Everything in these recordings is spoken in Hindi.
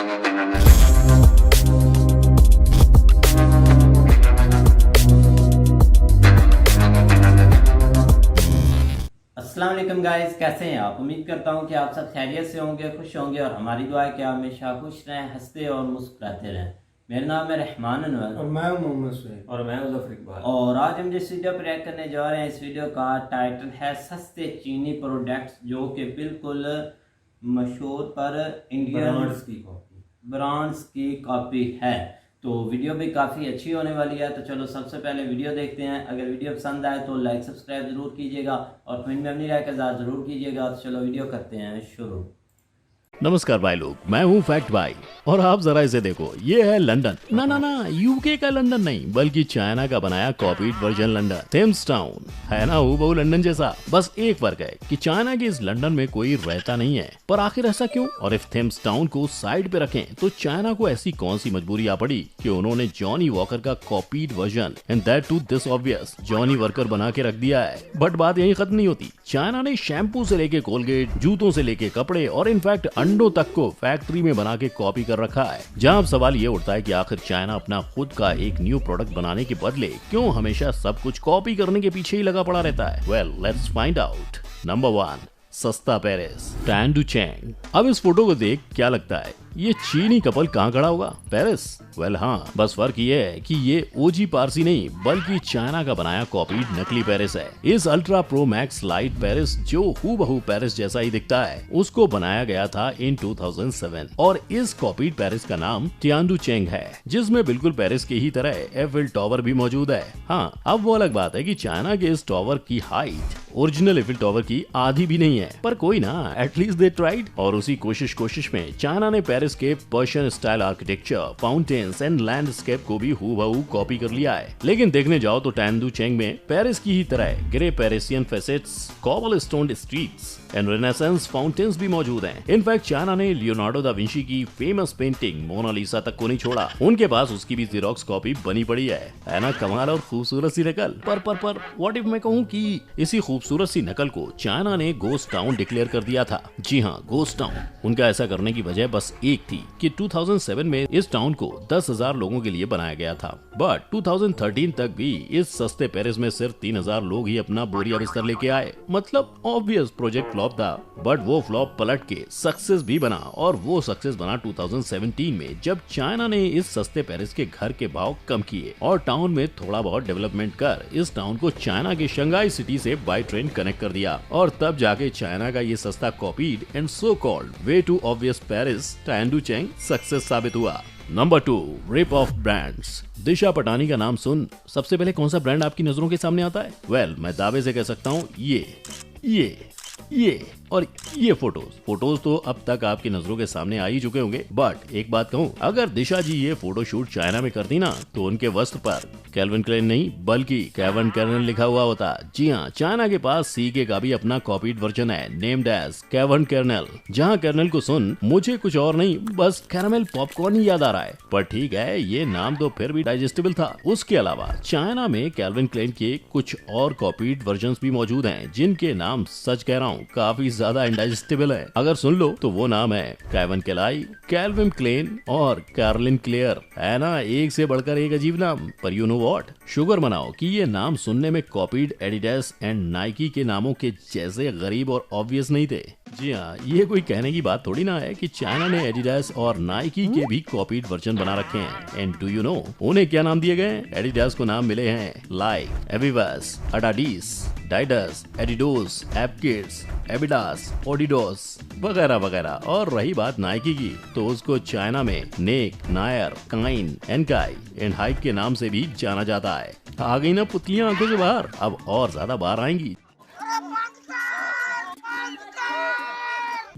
अस्सलाम वालेकुम गाइस, कैसे हैं आप? उम्मीद करता हूं कि आप सब खैरियत से होंगे, खुश होंगे और हमारी दुआ है कि आप हमेशा खुश रहें, हंसते और मुस्कुराते रहें। मेरा नाम है रहमान अनवर और मैं मोहम्मद सुहेब और मैं ज़फर इकबाल। और आज हम जिस वीडियो पर रिएक्ट करने जा रहे हैं, इस वीडियो का टाइटल है सस्ते चीनी प्रोडक्ट्स, जो कि बिल्कुल मशहूर पर इंडियन ब्रांड्स की कॉपी है। तो वीडियो भी काफ़ी अच्छी होने वाली है। तो चलो सबसे पहले वीडियो देखते हैं। अगर वीडियो पसंद आए तो लाइक सब्सक्राइब ज़रूर कीजिएगा और कमेंट में अपनी राय का इज़हार ज़रूर कीजिएगा। तो चलो वीडियो करते हैं शुरू। नमस्कार भाई लोग, मैं हूँ फैक्ट भाई और आप जरा इसे देखो, ये है लंदन। ना यूके का लंदन नहीं, बल्कि चाइना का बनाया copied version London, Thames town. है ना हूबहू लंदन जैसा, बस एक फर्क है कि चाइना के इस लंदन में कोई रहता नहीं है। पर आखिर ऐसा क्यों? और इफ थेम्स टाउन को साइड पे रखें तो चाइना को ऐसी कौन सी मजबूरी आ पड़ी कि उन्होंने जॉनी वॉकर का copied version, and that to this obvious, Johnnie Walker बना के रख दिया है। बट बात यही खत्म नहीं होती। चाइना ने शैम्पू से लेके कोलगेट, जूतों से लेके कपड़े और इनफैक्ट अंडों तक को फैक्ट्री में बना के कॉपी कर रखा है। जहां अब सवाल ये उठता है कि आखिर चाइना अपना खुद का एक न्यू प्रोडक्ट बनाने के बदले क्यों हमेशा सब कुछ कॉपी करने के पीछे ही लगा पड़ा रहता है? Well, let's find out. Number 1, सस्ता पेरिस, टैन डू चैंग। अब इस फोटो को देख क्या लगता है, ये चीनी कपल कहाँ खड़ा होगा? पेरिस? वेल हाँ, बस फर्क ये है कि ये ओजी पारसी नहीं बल्कि चाइना का बनाया कॉपीड नकली पेरिस है। इस ultra pro max light Paris, जो हूबहू पेरिस जैसा ही दिखता है, उसको बनाया गया था इन 2007 और इस कॉपीड पेरिस का नाम टियानडू चेंग है, जिसमें बिल्कुल पेरिस की ही तरह एफिल टावर भी मौजूद है। हाँ, अब वो अलग बात है कि चाइना के इस टावर की हाइट ओरिजिनल एफिल टावर की आधी भी नहीं है, पर कोई ना, एटलीस्ट दे ट्राइड। और उसी कोशिश में चाइना ने पेरिस के Persian style architecture, fountains and landscape को भी हूबहू कॉपी कर लिया है। लेकिन देखने जाओ तो टैनडू चेंग में पेरिस की ही तरह grey Parisian facets, cobblestone streets and renaissance fountains भी मौजूद हैं। इनफैक्ट चाइना ने लियोनार्डो दा विंची की फेमस पेंटिंग मोनालिसा तक को नहीं छोड़ा, उनके पास उसकी भी जेरोक्स कॉपी बनी पड़ी है ना? कमाल और खूबसूरत सी नकल। पर व्हाट इफ मैं कहूँ कि इसी खूबसूरत सी नकल को चाइना ने गोस्ट टाउन डिक्लेयर कर दिया था। जी हाँ, गोस्ट टाउन। उनका ऐसा करने की वजह बस एक थी कि 2007 में इस टाउन को 10,000 लोगों के लिए बनाया गया था, बट 2013 तक भी इस सस्ते पेरिस में सिर्फ 3,000 लोग ही अपना बोरिया बिस्तर लेके आए। मतलब ऑब्वियस प्रोजेक्ट फ्लॉप था, बट वो फ्लॉप पलट के सक्सेस भी बना। और वो सक्सेस बना 2017 में, जब चाइना ने इस सस्ते पेरिस के घर के भाव कम किए और टाउन में थोड़ा बहुत डेवलपमेंट कर इस टाउन को चाइना के शंघाई सिटी से बाय ट्रेन कनेक्ट कर दिया। और तब जाके चाइना का ये सस्ता copied and so called way to obvious Paris Tianducheng success साबित हुआ। Number 2, rip off brands. Disha Patani का नाम सुन सबसे पहले कौन सा ब्रांड आपकी नजरों के सामने आता है? वेल, मैं दावे से कह सकता हूँ ये और ये फोटोज तो अब तक आपकी नजरों के सामने आ ही चुके होंगे। बट एक बात कहूँ, अगर दिशा जी ये फोटो शूट चाइना में करती ना, तो उनके वस्त्र पर कैल्विन क्लेन नहीं बल्कि केविन कर्नल लिखा हुआ होता। जी हाँ, चाइना के पास सीके का भी अपना कॉपीड वर्जन है, नेम्ड एज केविन कर्नल। जहाँ कर्नल को सुन मुझे कुछ और नहीं, बस कैरामेल पॉपकॉर्न ही याद आ रहा है। पर ठीक है, ये नाम तो फिर भी डाइजेस्टेबल था। उसके अलावा चाइना में कैल्विन क्लेन के कुछ और कॉपीड वर्जन भी मौजूद हैं, जिनके नाम सच कह रहा हूँ काफी ज्यादा इंडाइजेस्टेबल है। अगर सुन लो तो वो नाम है केविन केलाई, कैल्विन क्लेन और कार्लिन क्लेयर। है ना, एक से बढ़कर एक अजीब नाम। पर यू नो व्हाट, शुगर मनाओ कि ये नाम सुनने में कॉपीड एडिडास एंड नाइकी के नामों के जैसे गरीब और ऑब्वियस नहीं थे। जी हाँ, ये कोई कहने की बात थोड़ी ना है कि चाइना ने एडिडास और नाइकी के भी कॉपीड वर्जन बना रखे हैं। एंड डू यू नो उन्हें क्या नाम दिए गए? एडिडास को नाम मिले हैं लाइक एविवास, अडाडिस, डाइडस, एडिडोस, एपकिड्स, एबिडास, ओडिडोस वगैरह वगैरह। और रही बात नाइकी की, तो उसको चाइना में नेक, नायर, काइन, एनकाई एंड हाइक के नाम से भी जाना जाता है। आ गई ना पुतलियां आंखों से बाहर, अब और ज्यादा बाहर आएंगी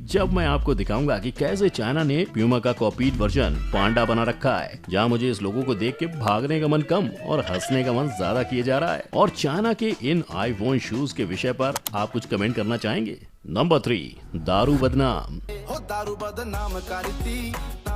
जब मैं आपको दिखाऊंगा कि कैसे चाइना ने प्यूमा का कॉपीड वर्जन पांडा बना रखा है, जहां मुझे इस लोगों को देख के भागने का मन कम और हंसने का मन ज्यादा किए जा रहा है। और चाइना के इन आईफोन शूज के विषय पर आप कुछ कमेंट करना चाहेंगे? नंबर 3, दारू बदनाम। हो दारू बदनाम करती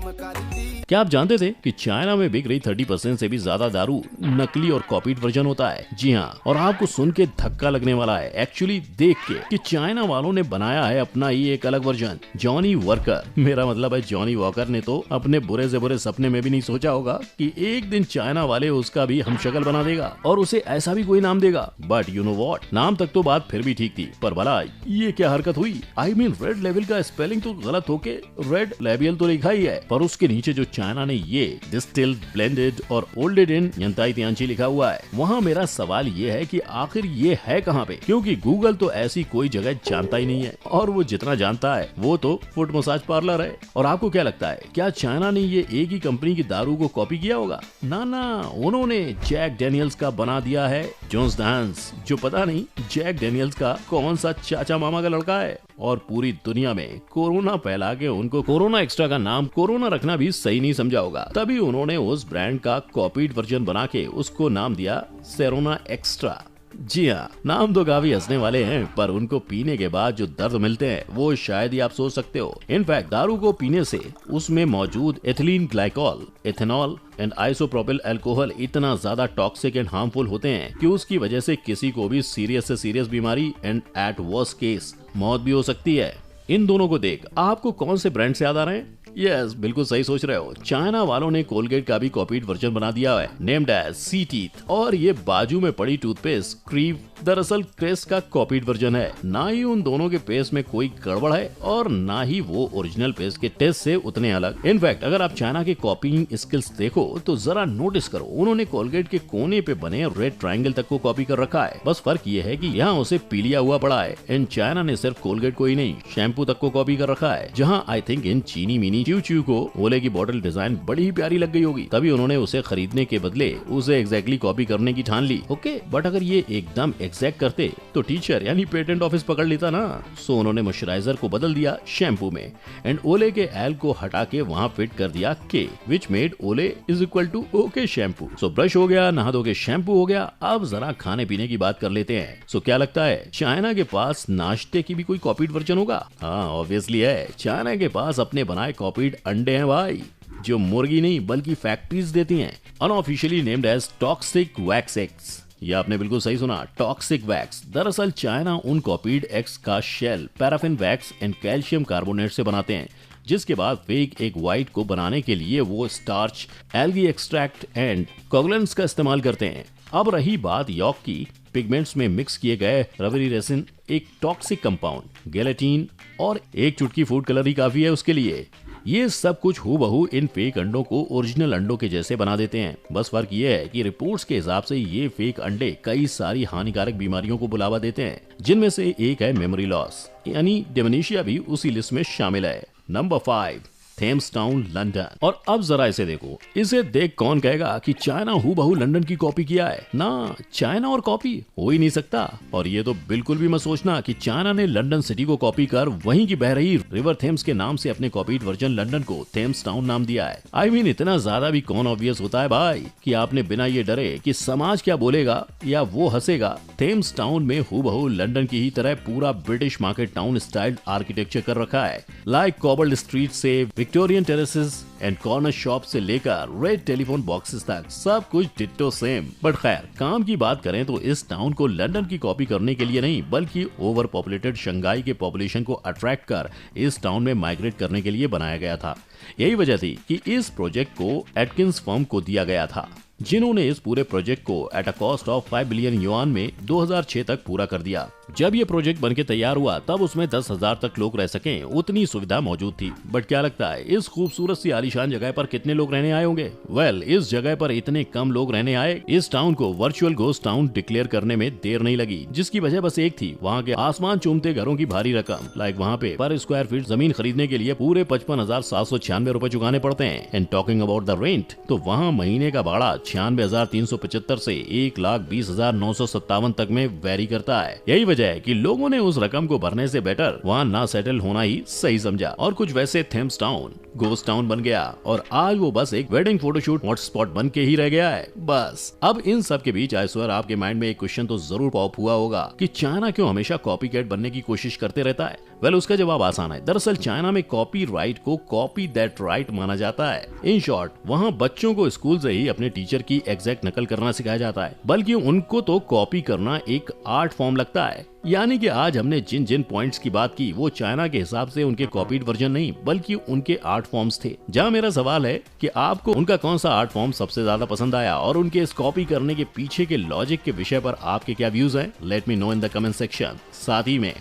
क्या आप जानते थे कि चाइना में बिक रही 30% से भी ज्यादा दारू नकली और कॉपीड वर्जन होता है? जी हाँ, और आपको सुन के धक्का लगने वाला है एक्चुअली देख के कि चाइना वालों ने बनाया है अपना ही एक अलग वर्जन, जॉनी वॉकर। मेरा मतलब है जॉनी वॉकर ने तो अपने बुरे से बुरे सपने में भी नहीं सोचा होगा कि एक दिन चाइना वाले उसका भी हमशक्ल बना देगा और उसे ऐसा भी कोई नाम देगा। बट यू नो व्हाट, नाम तक तो बात फिर भी ठीक थी, पर भला ये क्या हरकत हुई? आई मीन रेड लेवल का स्पेलिंग तो गलत होके रेड लेबल तो लिखा ही है, पर उसके नीचे जो चाइना ने ये डिस्टिल्ड, ब्लेंडेड और ओल्डेड इन यंताई तियांची लिखा हुआ है, वहाँ मेरा सवाल ये है कि आखिर ये है कहाँ पे? क्योंकि गूगल तो ऐसी कोई जगह जानता ही नहीं है, और वो जितना जानता है वो तो फुट मसाज पार्लर है। और आपको क्या लगता है, क्या चाइना ने ये एक ही कंपनी की दारू को कॉपी किया होगा? ना ना, उन्होंने जैक डेनियल्स का बना दिया है जोन्स डांस, जो पता नहीं जैक डेनियल्स का कौन सा चाचा मामा का लड़का है। और पूरी दुनिया में कोरोना फैला के उनको कोरोना एक्स्ट्रा का नाम कोरोना रखना भी सही नहीं समझा होगा, तभी उन्होंने उस ब्रांड का कॉपीड वर्जन बना के उसको नाम दिया सेरोना एक्स्ट्रा। जी हाँ, नाम तो काफी हंसने वाले हैं, पर उनको पीने के बाद जो दर्द मिलते हैं वो शायद ही आप सोच सकते हो। इनफैक्ट दारू को पीने से उसमें मौजूद ethylene glycol, ethanol and isopropyl alcohol इतना ज्यादा टॉक्सिक एंड हार्मफुल होते हैं कि उसकी वजह से किसी को भी सीरियस से सीरियस बीमारी एंड एट वर्स्ट केस मौत भी हो सकती है। इन दोनों को देख आपको कौन से ब्रांड से याद आ रहे हैं? यस, बिल्कुल सही सोच रहे हो। चाइना वालों ने कोलगेट का भी कॉपीड वर्जन बना दिया है, नेम्ड एज सी टीथ। और ये बाजू में पड़ी टूथपेस्ट क्रीव दरअसल क्रेस का कॉपीड वर्जन है। ना ही उन दोनों के पेस्ट में कोई गड़बड़ है और ना ही वो ओरिजिनल पेस्ट के टेस्ट से उतने अलग। इनफैक्ट अगर आप चाइना के कॉपीइंग स्किल्स देखो तो जरा नोटिस करो, उन्होंने कोलगेट के कोने पे बने रेड ट्रायंगल तक को कॉपी कर रखा है। बस फर्क ये है कि यहाँ उसे पीलिया हुआ पड़ा है। इन चाइना ने सिर्फ कोलगेट को ही नहीं, शैम्पू तक को कॉपी कर रखा है। जहाँ आई थिंक इन चीनी मिनी च्यू को ओले की बॉटल डिजाइन बड़ी ही प्यारी लग गई होगी, तभी उन्होंने उसे खरीदने के बदले उसे एग्जैक्टली कॉपी करने की ठान ली। ओके, बट अगर ये एकदम एग्जैक्ट करते तो टीचर यानी पेटेंट ऑफिस पकड़ लेता ना। सो उन्होंने मॉइस्चराइजर को बदल दिया शैम्पू में एंड ओले के एल को हटा के वहाँ फिट कर दिया के, which made Olay is equal to okay shampoo. So brush हो गया, नहा धो के शैम्पू हो गया। अब जरा खाने पीने की बात कर लेते हैं। सो क्या लगता है चाइना के पास नाश्ते की भी कोई कॉपीड वर्जन होगा? हाँ, ऑब्वियसली है। चाइना के पास अपने बनाए कॉपीड अंडे हैं भाई, जो मुर्गी नहीं बल्कि फैक्ट्रीज देती हैं। Unofficially named as toxic wax eggs. ये आपने बिल्कुल सही सुना, टॉक्सिक वैक्स। दरअसल चाइना उन कॉपीड एग्स का shell paraffin wax and calcium carbonate से बनाते हैं, जिसके बाद फेक एग व्हाइट को बनाने के लिए वो starch, algae extract and coagulants का इस्तेमाल करते हैं। अब रही बात यॉक की, पिगमेंट्स में मिक्स किए गए रबरी रेसिन एक टॉक्सिक कंपाउंड, गेलेटिन और एक चुटकी फूड कलर ही काफी है उसके लिए। ये सब कुछ हूबहू इन फेक अंडों को ओरिजिनल अंडों के जैसे बना देते हैं। बस फर्क ये है कि रिपोर्ट्स के हिसाब से ये फेक अंडे कई सारी हानिकारक बीमारियों को बुलावा देते हैं, जिनमें से एक है मेमोरी लॉस, यानी डिमेंशिया भी उसी लिस्ट में शामिल है। Number 5, Thames town London. और अब जरा इसे देखो, इसे देख कौन कहेगा कि चाइना हूबहू लंदन की कॉपी किया है? ना, चाइना और कॉपी हो ही नहीं सकता। और ये तो बिल्कुल भी मत सोचना कि चाइना ने लंदन सिटी को कॉपी कर वहीं की बह रही रिवर थेम्स के नाम से अपने कॉपीड वर्जन लंदन को थेम्स टाउन नाम दिया है। आई मीन इतना ज्यादा भी कौन ऑब्वियस होता है भाई कि आपने बिना ये डरे कि समाज क्या बोलेगा या वो हंसेगा, थेम्स टाउन में हूबहू लंदन की ही तरह पूरा British market town style architecture कर रखा है। लाइक कॉबल्ड स्ट्रीट से Victorian terraces and corner shop से लेकर रेड टेलीफोन बॉक्सेस तक सब कुछ डिट्टो सेम। बट खैर, काम की बात करें तो इस टाउन को लंदन की कॉपी करने के लिए नहीं, बल्कि ओवर पॉपुलेटेड शंघाई के पॉपुलेशन को अट्रैक्ट कर इस टाउन में माइग्रेट करने के लिए बनाया गया था। यही वजह थी कि इस प्रोजेक्ट को एटकिंस फर्म को दिया गया था, जिन्होंने इस पूरे प्रोजेक्ट को at a cost of 5 billion yuan में 2006 तक पूरा कर दिया। जब ये प्रोजेक्ट बनके तैयार हुआ तब उसमें 10,000 तक लोग रह सकें उतनी सुविधा मौजूद थी। बट क्या लगता है इस खूबसूरत सी आलीशान जगह पर कितने लोग रहने आए होंगे? वेल, इस जगह पर इतने कम लोग रहने आए, इस टाउन को वर्चुअल घोस्ट टाउन डिक्लेयर करने में देर नहीं लगी, जिसकी वजह बस एक थी, वहाँ के आसमान चूमते घरों की भारी रकम। लाइक वहाँ पे पर स्क्वायर फीट जमीन खरीदने के लिए पूरे 55,796 रुपए चुकाने पड़ते हैं। And talking about the rent, तो वहाँ महीने का भाड़ा 96,375 से 1,20,957 तक में वेरी करता है। यही वजह है कि लोगों ने उस रकम को भरने से बेटर वहाँ ना सेटल होना ही सही समझा, और कुछ वैसे थेम्स टाउन घोस्ट टाउन बन गया और आज वो बस एक वेडिंग फोटोशूट हॉटस्पॉट बन के ही रह गया है बस। अब इन सब के बीच आई स्वेयर आपके माइंड में एक क्वेश्चन तो जरूर पॉप हुआ होगा कि चाइना क्यों हमेशा कॉपीकैट बनने की कोशिश करते रहता है। वेल उसका जवाब आसान है। दरअसल चाइना में कॉपीराइट को कॉपी दैट राइट माना जाता है। इन शॉर्ट वहाँ बच्चों को स्कूल से ही अपने टीचर की एग्जैक्ट नकल करना सिखाया जाता है, बल्कि उनको तो कॉपी करना एक आर्ट फॉर्म लगता है। यानी कि आज हमने जिन जिन पॉइंट्स की बात की वो चाइना के हिसाब से उनके कॉपीड वर्जन नहीं बल्कि उनके आर्ट फॉर्म्स थे। जहाँ मेरा सवाल है कि आपको उनका कौन सा आर्ट फॉर्म सबसे ज्यादा पसंद आया और उनके इस कॉपी करने के पीछे के लॉजिक के विषय पर आपके क्या व्यूज हैं? Let me know in the comment section. साथ ही में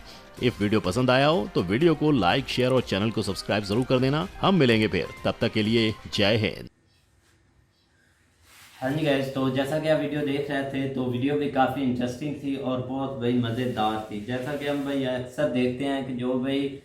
इफ वीडियो पसंद आया हो तो वीडियो को लाइक, शेयर और चैनल को सब्सक्राइब जरूर कर देना। हम मिलेंगे फिर, तब तक के लिए जय हिंद। हाँ जी गाइस, तो जैसा कि आप वीडियो देख रहे थे तो वीडियो भी काफ़ी इंटरेस्टिंग थी और बहुत भाई मज़ेदार थी। जैसा कि हम भाई अक्सर देखते हैं कि जो भाई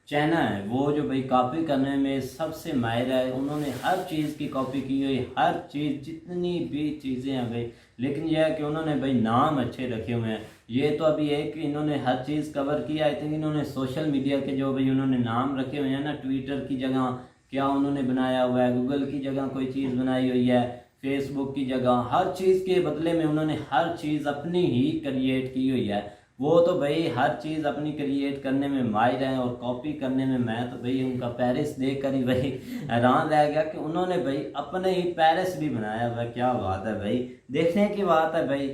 चाइना है वो जो भाई कॉपी करने में सबसे माहिर है। उन्होंने हर चीज़ की कॉपी की हुई, हर चीज़ जितनी भी चीज़ें हैं भाई, लेकिन यह है कि उन्होंने भाई नाम अच्छे रखे हुए हैं। ये तो अभी है कि इन्होंने हर चीज़ कवर किया। आई थिंक इन्होंने सोशल मीडिया के जो भाई उन्होंने नाम रखे हुए हैं ना, ट्विटर की जगह क्या उन्होंने बनाया हुआ है, गूगल की जगह कोई चीज़ बनाई हुई है, फेसबुक की जगह, हर चीज़ के बदले में उन्होंने हर चीज़ अपनी ही क्रिएट की हुई है। वो तो भाई हर चीज़ अपनी क्रिएट करने में माहिर हैं और कॉपी करने में मैं तो भाई उनका पेरिस देख कर ही भाई हैरान रह गया कि उन्होंने भाई अपने ही पेरिस भी बनाया हुआ। क्या बात है भाई, देखने की बात है भाई।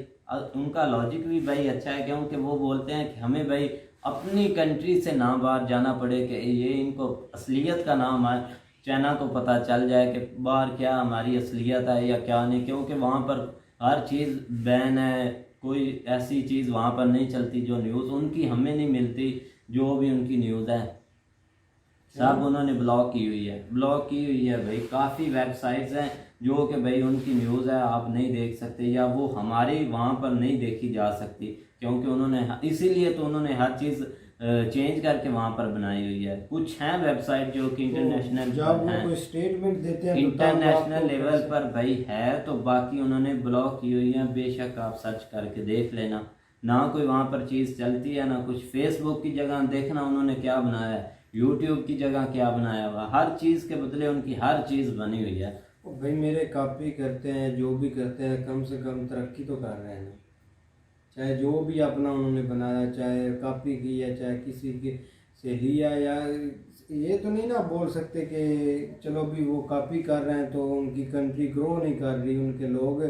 उनका लॉजिक भी भाई अच्छा है क्योंकि वो बोलते हैं कि हमें भाई अपनी कंट्री से ना बाहर जाना पड़े कि ये इनको असलियत का नाम है, चाइना को पता चल जाए कि बाहर क्या हमारी असलियत है या क्या नहीं, क्योंकि वहाँ पर हर चीज़ बैन है। कोई ऐसी चीज़ वहाँ पर नहीं चलती जो न्यूज़ उनकी हमें नहीं मिलती। जो भी उनकी न्यूज़ है सब उन्होंने ब्लॉक की हुई है, ब्लॉक की हुई है भाई। काफ़ी वेबसाइट्स हैं जो कि भाई उनकी न्यूज़ है आप नहीं देख सकते या वो हमारी वहाँ पर नहीं देखी जा सकती, क्योंकि उन्होंने इसीलिए तो उन्होंने हर चीज़ चेंज करके वहाँ पर बनाई हुई है। कुछ हैं वेबसाइट जो कि इंटरनेशनल कोई स्टेटमेंट देते हैं इंटरनेशनल लेवल पर भाई है, तो बाकी उन्होंने ब्लॉक की हुई है। बेशक आप सर्च करके देख लेना, ना कोई वहाँ पर चीज़ चलती है ना कुछ। फेसबुक की जगह देखना उन्होंने क्या बनाया है, यूट्यूब की जगह क्या बनाया हुआ, हर चीज़ के बदले उनकी हर चीज़ बनी हुई है। भाई मेरे कॉपी करते हैं जो भी करते हैं कम से कम तरक्की तो कर रहे हैं ना। चाहे जो भी अपना उन्होंने बनाया, चाहे कॉपी की या चाहे किसी के से लिया, या ये तो नहीं ना बोल सकते कि चलो भी वो कॉपी कर रहे हैं तो उनकी कंट्री ग्रो नहीं कर रही, उनके लोग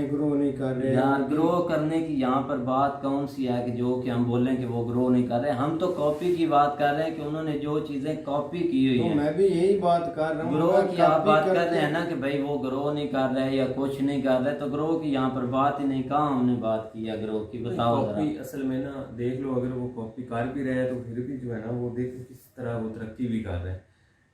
ग्रो नहीं कर रहे। यार ग्रो करने की यहाँ पर बात कौन सी है कि जो कि हम बोलें कि वो ग्रो नहीं कर रहे। हम तो कॉपी की बात कर रहे हैं कि उन्होंने जो चीज़ें कॉपी की हुई है। मैं भी यही बात कर रहा हूँ। ग्रो की आप बात कर रहे हैं ना कि भाई वो ग्रो नहीं कर रहे या कुछ नहीं कर रहे, तो ग्रो की यहाँ पर बात ही नहीं। कहाँ हमने बात की है ग्रो की, बताओ। कॉपी असल में ना देख लो, अगर वो कॉपी कर भी रहे हैं तो फिर भी जो है ना वो देखो किस तरह वो तरक्की भी कर रहे हैं।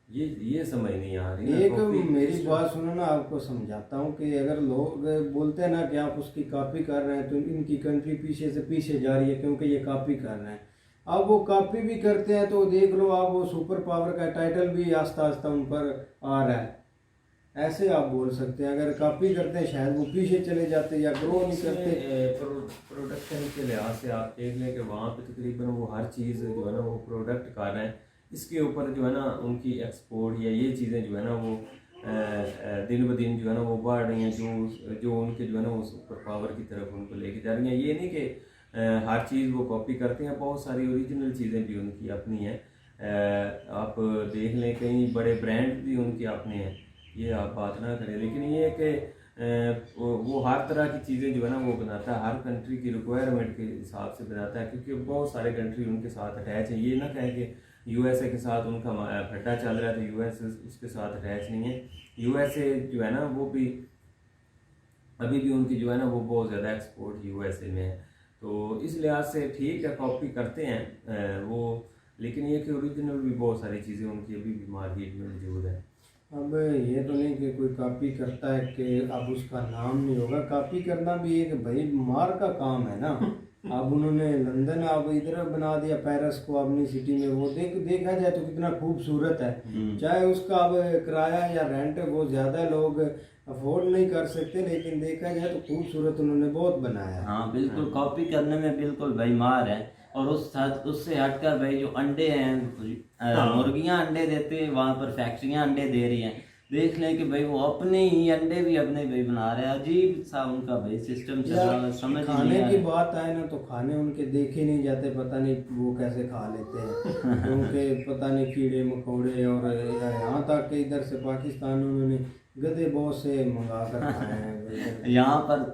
ये समझ नहीं आ रही। एक मेरी बात सुनो ना, आपको समझाता हूँ कि अगर लोग बोलते हैं ना कि आप उसकी कॉपी कर रहे हैं तो इनकी कंट्री पीछे से पीछे जा रही है क्योंकि ये कॉपी कर रहे हैं। अब वो कॉपी भी करते हैं तो देख लो आप, वो सुपर पावर का टाइटल भी आस्ता आस्ता उन पर आ रहा है। ऐसे आप बोल सकते हैं, अगर कॉपी करते हैं शायद वो पीछे चले जाते या ग्रो नहीं करते। प्रोडक्शन के लिहाज से आप देख लें कि वहाँ पे तकरीबन वो हर चीज़ जो है ना वो प्रोडक्ट कर रहे हैं। इसके ऊपर जो है ना उनकी एक्सपोर्ट या ये चीज़ें जो है ना वो दिन ब दिन जो है ना वो बढ़ रही हैं, जो उनके जो है ना वो सुपर पावर की तरफ उनको लेके जा रही हैं। ये नहीं कि हर चीज़ वो कॉपी करते हैं, बहुत सारी ओरिजिनल चीज़ें भी उनकी अपनी हैं। आप देख लें कई बड़े ब्रांड भी उनके अपने हैं, ये आप बात ना करें। लेकिन ये है कि वो हर तरह की चीज़ें जो है ना वो बनाता है, हर कंट्री की रिक्वायरमेंट के हिसाब से बनाता है, क्योंकि बहुत सारे कंट्री उनके साथ अटैच है। ये ना कहें कि यूएसए के साथ उनका फड्डा चल रहा है तो यूएसए उसके साथ अटैच नहीं है। यूएसए जो है ना वो भी अभी भी उनकी जो है ना वो बहुत ज़्यादा एक्सपोर्ट यूएसए में है। तो इस लिहाज से ठीक है कॉपी करते हैं वो, लेकिन ये कि ओरिजिनल भी बहुत सारी चीज़ें उनकी अभी भी मार्केट में मौजूद है। अब ये तो नहीं कि कोई कॉपी करता है कि अब उसका नाम नहीं होगा। कॉपी करना भी एक भाई मार का काम है ना। अब उन्होंने लंदन अब इधर बना दिया, पेरिस को अपनी सिटी में। वो देखा जाए तो कितना खूबसूरत है। चाहे उसका अब किराया या रेंट वो ज़्यादा लोग अफोर्ड नहीं कर सकते, लेकिन देखा जाए तो खूबसूरत उन्होंने बहुत बनाया है। हाँ बिल्कुल, कॉपी करने में बिल्कुल भाई मार है। और उससे हटकर भाई जो अंडे हैं, मुर्गियां अंडे देते हैं, वहाँ पर फैक्ट्रियां अंडे दे रही हैं। देख लें कि भाई वो अपने ही अंडे भी अपने भाई बना रहे हैं। अजीब सा उनका भाई सिस्टम चल रहा है, समझ ही खाने नहीं आ की रहा। बात आए ना तो खाने उनके देखे नहीं जाते, पता नहीं वो कैसे खा लेते हैं क्योंकि पता नहीं कीड़े मकोड़े। और यहाँ तक कि इधर से पाकिस्तान उन्होंने गधे बहुत से मंगा कर खाए हैं। यहाँ पर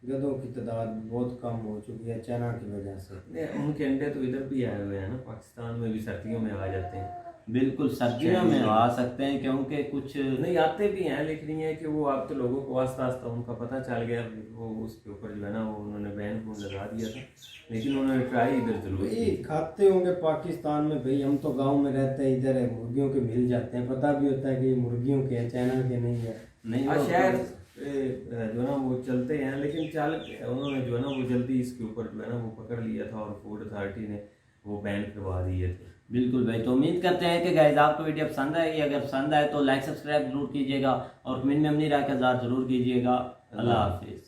गधों की तादाद बहुत कम हो चुकी है चाइना की वजह से। उनके अंडे तो इधर भी आए हुए हैं ना, पाकिस्तान में भी सर्दियों में आ जाते हैं। बिल्कुल सर्दियों में आ सकते हैं क्योंकि कुछ नहीं आते भी हैं, लेकिन ये है कि वो अब तो लोगों को आस्ता आस्ता उनका पता चल गया, वो उसके ऊपर जो है ना वो उन्होंने बैन को लगा दिया था, लेकिन उन्होंने ट्राई इधर जरूर भाई की। खाते होंगे पाकिस्तान में। भाई हम तो गांव में रहते हैं, इधर है मुर्गियों के मिल जाते हैं, पता भी होता है कि ये मुर्गियों के हैं, चाइना के नहीं है। नहीं हाँ वो शायद जो है ना वो चलते हैं, लेकिन चाल उन्होंने जो है ना वो जल्दी इसके ऊपर जो है ना वो पकड़ लिया था और फूड अथॉरिटी ने वो बैन करवा दिए थे। बिल्कुल भाई। तो उम्मीद करते हैं कि गाइस आपको वीडियो पसंद आएगी। अगर पसंद आए तो लाइक सब्सक्राइब जरूर कीजिएगा और कमेंट में अपनी राय का इज़हार जरूर कीजिएगा। अल्लाह हाफिज़।